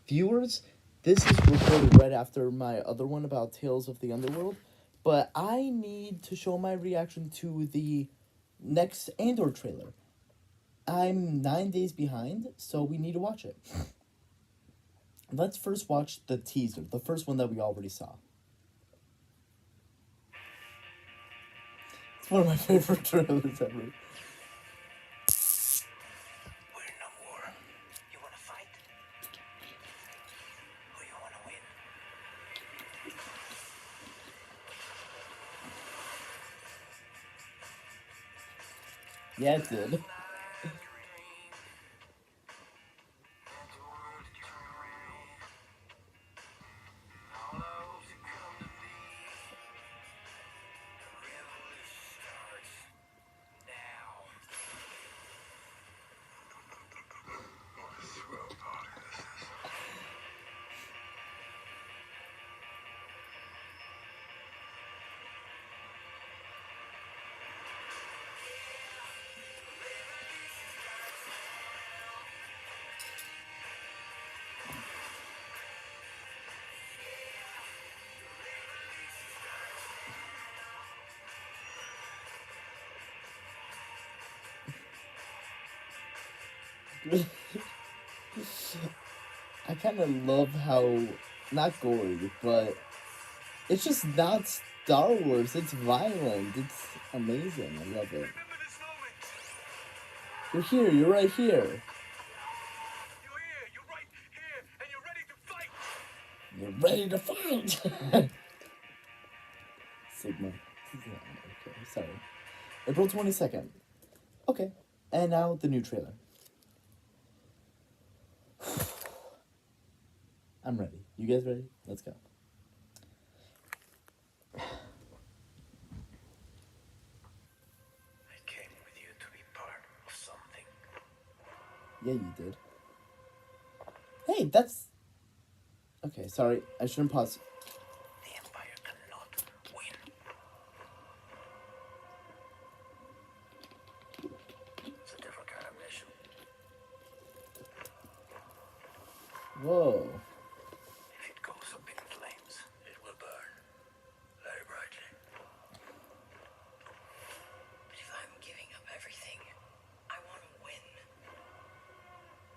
Viewers, this is recorded right after my other one about Tales of the Underworld, but I need to show my reaction to the next Andor trailer. I'm 9 days behind, so we need to watch it. Let's first watch the teaser, the first one that we already saw. It's one of my favorite trailers ever. We're no war. You wanna fight? Or you wanna win? Yeah, it did. I kind of love how, not gory, but it's just not Star Wars. It's violent. It's amazing. I love it. You're here. You're right here. You're right here, and you're ready to fight! You're ready to fight. Sigma. Okay, sorry. April 22nd. Okay. And now the new trailer. I'm ready. You guys ready? Let's go. I came with you to be part of something. Yeah, you did. Hey, that's... Okay, sorry. I shouldn't pause. The Empire cannot win. It's a different kind of mission. Whoa. If it goes up in flames, it will burn very brightly. But if I'm giving up everything, I want to win.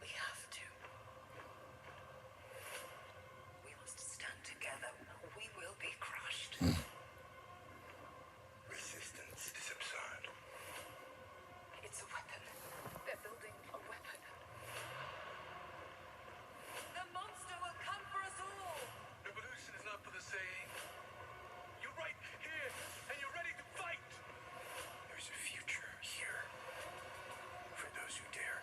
We have to. We must stand together. We will be crushed. Resistance is absurd. It's a weapon. They're building a weapon. The monster will come for us all. Revolution is not for the saying. You're right here, and you're ready to fight. There's a future here for those who dare.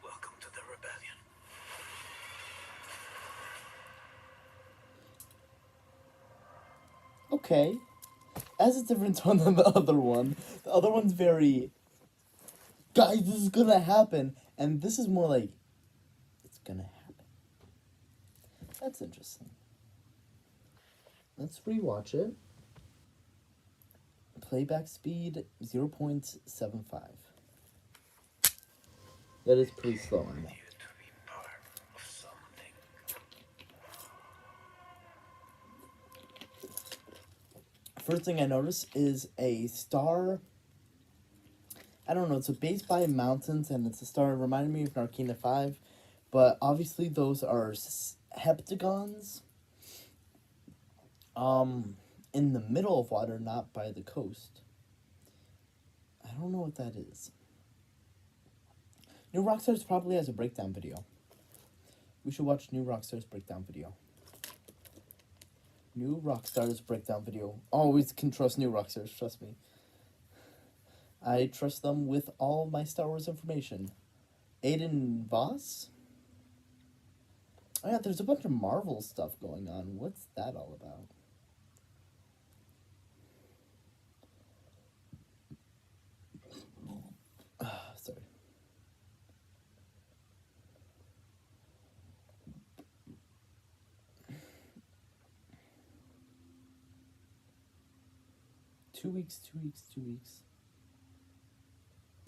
Welcome to the rebellion. Okay. As a different tone than the other one. The other one's very... Guys, this is gonna happen. And this is more like... It's gonna happen. That's interesting. Let's rewatch it. Playback speed 0.75. That is pretty slow on that. You to be part of something. First thing I notice is a star. I don't know, it's a base by mountains and it's a star. It reminded me of Narkina 5. But obviously those are heptagons. In the middle of water, not by the coast. I don't know what that is. New Rockstars probably has a breakdown video. We should watch New Rockstars breakdown video. New Rockstars breakdown video. Always can trust New Rockstars, trust me. I trust them with all my Star Wars information. Aiden Voss? Oh yeah, there's a bunch of Marvel stuff going on. What's that all about? Sorry. Two weeks.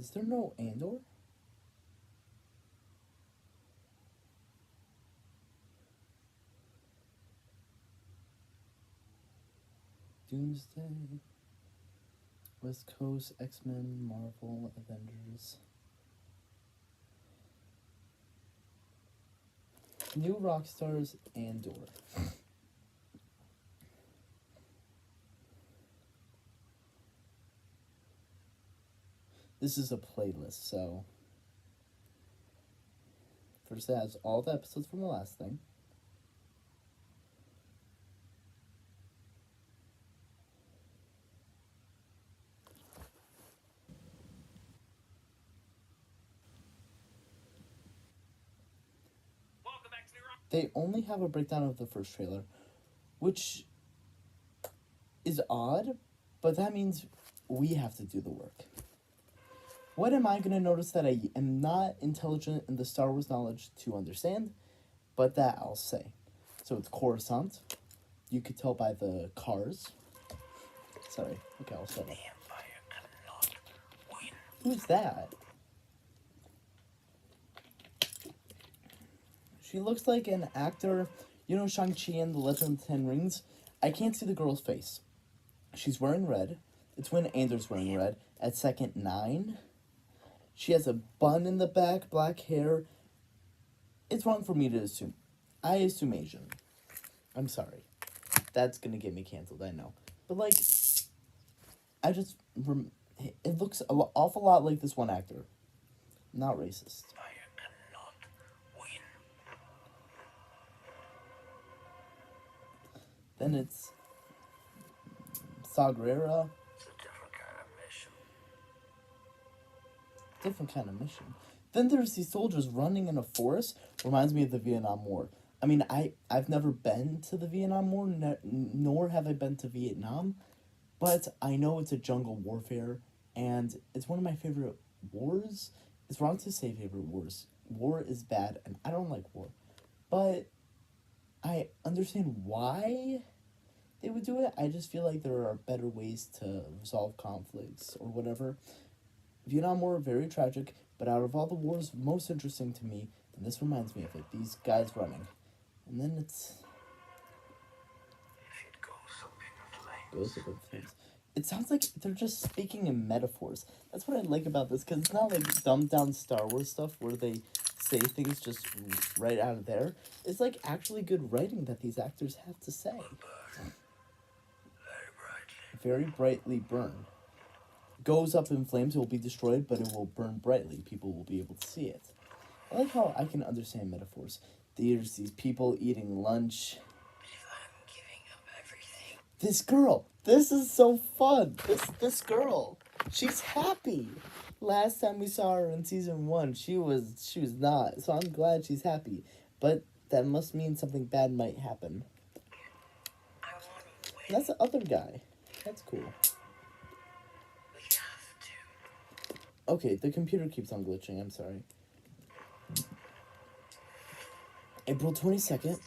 Is there no Andor? Doomsday. West Coast, X-Men, Marvel, Avengers. New Rockstars, Andor. This is a playlist, so first it has all the episodes from the last thing. Welcome back to New Rock. They only have a breakdown of the first trailer, which is odd, but that means we have to do the work. What am I going to notice that I am not intelligent in the Star Wars knowledge to understand? But that I'll say. So it's Coruscant. You could tell by the cars. Sorry. Okay, I'll shut up. The Empire cannot win. Who's that? She looks like an actor. You know Shang-Chi and the Legend of the Ten Rings? I can't see the girl's face. She's wearing red. It's when Andor's wearing red. At second 9. She has a bun in the back, black hair. It's wrong for me to assume. I assume Asian. I'm sorry. That's gonna get me canceled, I know. But, like, I just... it looks an awful lot like this one actor. Not racist. Empire cannot win. Then it's... Saw Gerrera. It's a different kind of mission. Different kind of mission. Then there's these soldiers running in a forest. Reminds me of the Vietnam War. I mean, I've never been to the Vietnam War, nor have I been to Vietnam. But I know it's a jungle warfare, and it's one of my favorite wars. It's wrong to say favorite wars. War is bad, and I don't like war. But I understand why they would do it. I just feel like there are better ways to resolve conflicts or whatever. Vietnam War, very tragic, but out of all the wars, most interesting to me, and this reminds me of it, these guys running. And then it's... If it goes up in flames. goes up in flames. It sounds like they're just speaking in metaphors. That's what I like about this, because it's not like dumbed down Star Wars stuff where they say things just right out of there. It's like actually good writing that these actors have to say. Burn. Very brightly burn. Goes up in flames, it will be destroyed, but it will burn brightly. People will be able to see it. I like how I can understand metaphors. There's these people eating lunch. But if I'm giving up everything. This girl, this is so fun. This girl, she's happy. Last time we saw her in season 1, she was not. So I'm glad she's happy. But that must mean something bad might happen. I want to win. That's the other guy. That's cool. We have to. Okay, the computer keeps on glitching. I'm sorry. April 22nd. Together,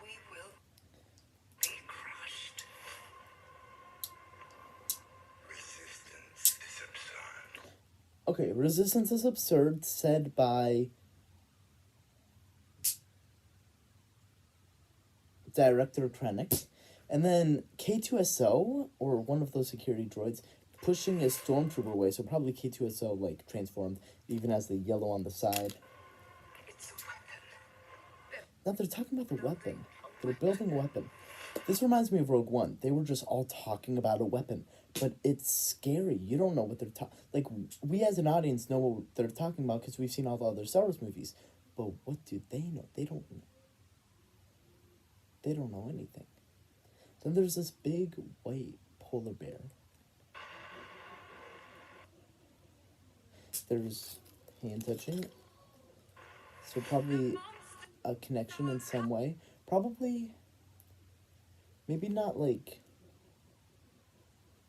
we will be crushed. Resistance is absurd. Okay, resistance is absurd, said by Director Krennic. And then K2SO, or one of those security droids, pushing a stormtrooper away, so probably K2SO, like, transformed, even has the yellow on the side. It's a weapon. Now, they're talking about the weapon. They're building a weapon. This reminds me of Rogue One. They were just all talking about a weapon, but it's scary. You don't know what they're talking... Like, we as an audience know what they're talking about because we've seen all the other Star Wars movies. But what do they know? They don't know anything. Then there's this big white polar bear. There's hand touching. So probably a connection in some way. Probably, maybe not like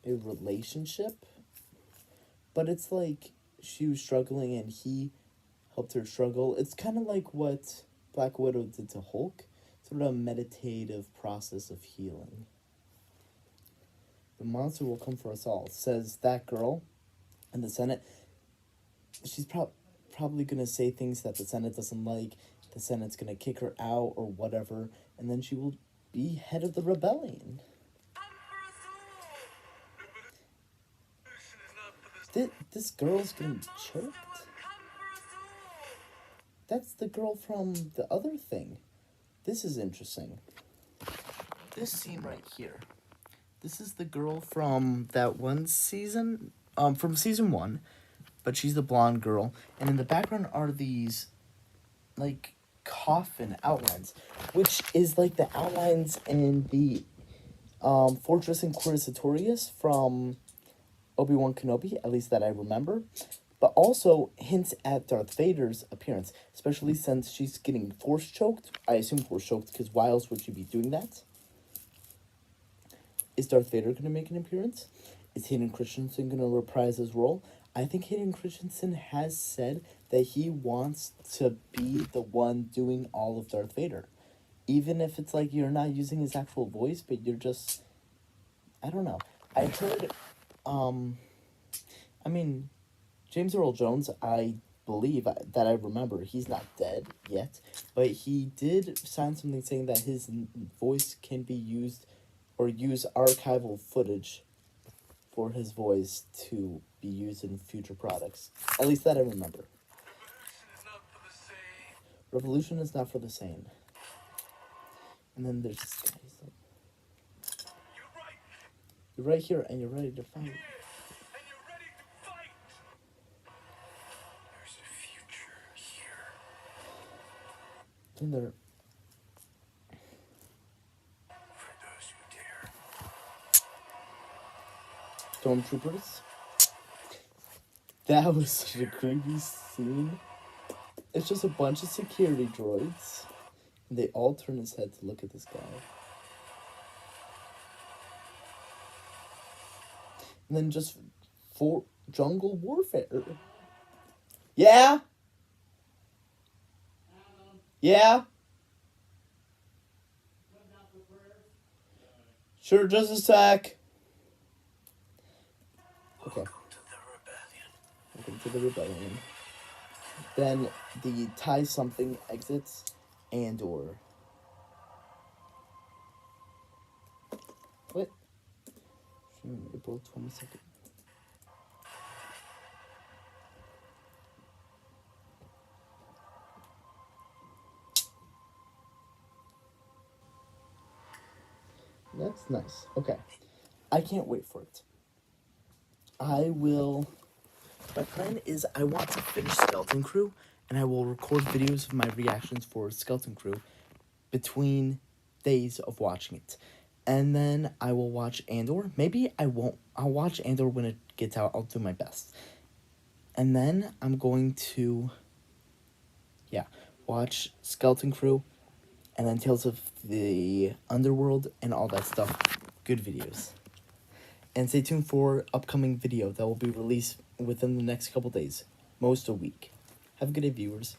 a relationship, but it's like she was struggling and he helped her struggle. It's kind of like what Black Widow did to Hulk. Sort of a meditative process of healing. The monster will come for us all, says that girl. and the Senate, she's probably going to say things that the Senate doesn't like. The Senate's going to kick her out or whatever, and then she will be head of the rebellion. This girl's getting choked. That's the girl from the other thing. This is interesting. This scene right here. This is the girl from that one season, from season 1, but she's the blonde girl. And in the background are these, like, coffin outlines, which is like the outlines in the Fortress Inquisitorius from Obi-Wan Kenobi, at least that I remember, but also hints at Darth Vader's appearance, especially since she's getting force choked. I assume force choked, because why else would she be doing that? Is Darth Vader going to make an appearance? Is Hayden Christensen going to reprise his role? I think Hayden Christensen has said that he wants to be the one doing all of Darth Vader. Even if it's like you're not using his actual voice, but you're just... I don't know. I heard... I mean, James Earl Jones, I believe that I remember, he's not dead yet, but he did sign something saying that his voice can be used or use archival footage for his voice to be used in future products. At least that I remember. Revolution is not for the sane. And then there's this guy. He's like, you're right here and you're ready to fight. There's a future here. Then there. For those who dare. Stormtroopers. That was such a creepy scene. It's just a bunch of security droids. And they all turn his head to look at this guy. And then just for jungle warfare. Yeah? Yeah? Sure, just a sec. Okay. Welcome to the rebellion. Then the tie something exits Andor. What? April 22nd. That's nice. Okay. I can't wait for it. I will... My plan is I want to finish Skeleton Crew, and I will record videos of my reactions for Skeleton Crew between days of watching it. And then I will watch Andor. Maybe I won't. I'll watch Andor when it gets out. I'll do my best. And then I'm going to, watch Skeleton Crew, and then Tales of the Underworld, and all that stuff. Good videos. And stay tuned for upcoming video that will be released within the next couple days. Most a week. Have a good day, viewers.